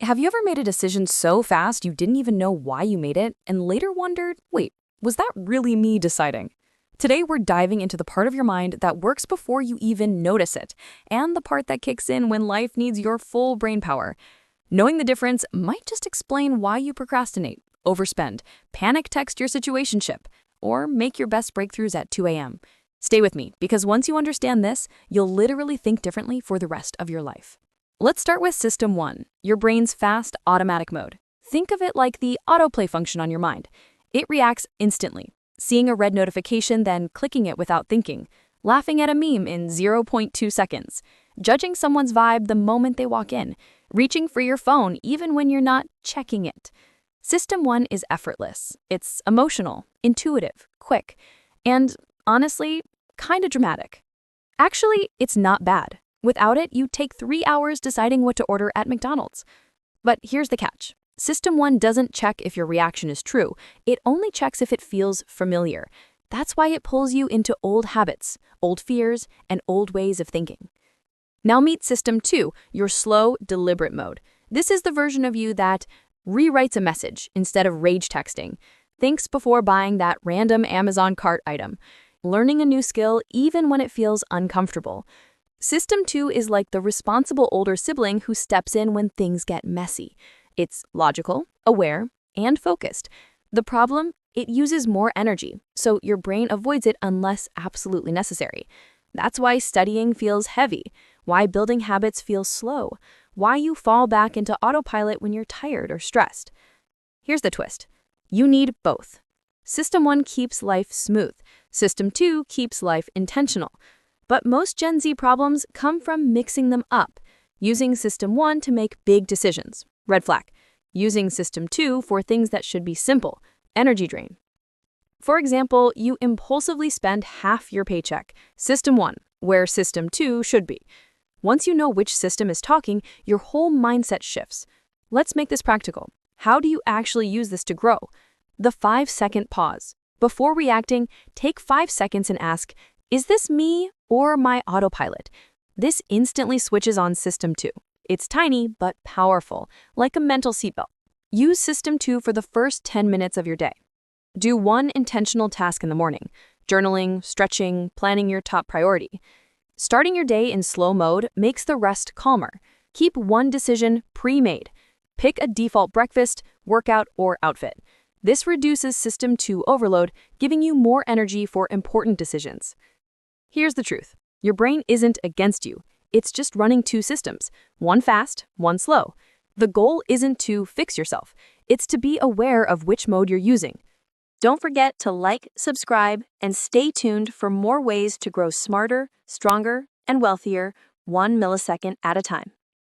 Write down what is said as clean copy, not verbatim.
Have you ever made a decision so fast you didn't even know why you made it and later wondered, wait, was that really me deciding? Today, we're diving into the part of your mind that works before you even notice it, and the part that kicks in when life needs your full brain power. Knowing the difference might just explain why you procrastinate, overspend, panic text your situationship, or make your best breakthroughs at 2 a.m. Stay with me, because once you understand this, you'll literally think differently for the rest of your life. Let's start with System 1, your brain's fast automatic mode. Think of it like the autoplay function on your mind. It reacts instantly, seeing a red notification, then clicking it without thinking, laughing at a meme in zero point 0.2 seconds, judging someone's vibe the moment they walk in, reaching for your phone even when you're not checking it. System 1 is effortless. It's emotional, intuitive, quick, and honestly, kind of dramatic. Actually, it's not bad. Without it, you'd take 3 hours deciding what to order at McDonald's. But here's the catch. System 1 doesn't check if your reaction is true. It only checks if it feels familiar. That's why it pulls you into old habits, old fears, and old ways of thinking. Now meet System 2, your slow, deliberate mode. This is the version of you that rewrites a message instead of rage texting, thinks before buying that random Amazon cart item, learning a new skill even when it feels uncomfortable. System 2 is like the responsible older sibling who steps in when things get messy. It's logical, aware, and focused. The problem? It uses more energy, so your brain avoids it unless absolutely necessary. That's why studying feels heavy, why building habits feels slow, why you fall back into autopilot when you're tired or stressed. Here's the twist. You need both. System 1 keeps life smooth. System 2 keeps life intentional. But most Gen Z problems come from mixing them up, using System 1 to make big decisions, red flag, using System 2 for things that should be simple, energy drain. For example, you impulsively spend half your paycheck, System 1, where System 2 should be. Once you know which system is talking, your whole mindset shifts. Let's make this practical. How do you actually use this to grow? The 5-second pause. Before reacting, take 5 seconds and ask, is this me or my autopilot? This instantly switches on System 2. It's tiny but powerful, like a mental seatbelt. Use System 2 for the first 10 minutes of your day. Do one intentional task in the morning, journaling, stretching, planning your top priority. Starting your day in slow mode makes the rest calmer. Keep one decision pre-made. Pick a default breakfast, workout, or outfit. This reduces System 2 overload, giving you more energy for important decisions. Here's the truth. Your brain isn't against you. It's just running two systems, one fast, one slow. The goal isn't to fix yourself. It's to be aware of which mode you're using. Don't forget to like, subscribe, and stay tuned for more ways to grow smarter, stronger, and wealthier 1 millisecond at a time.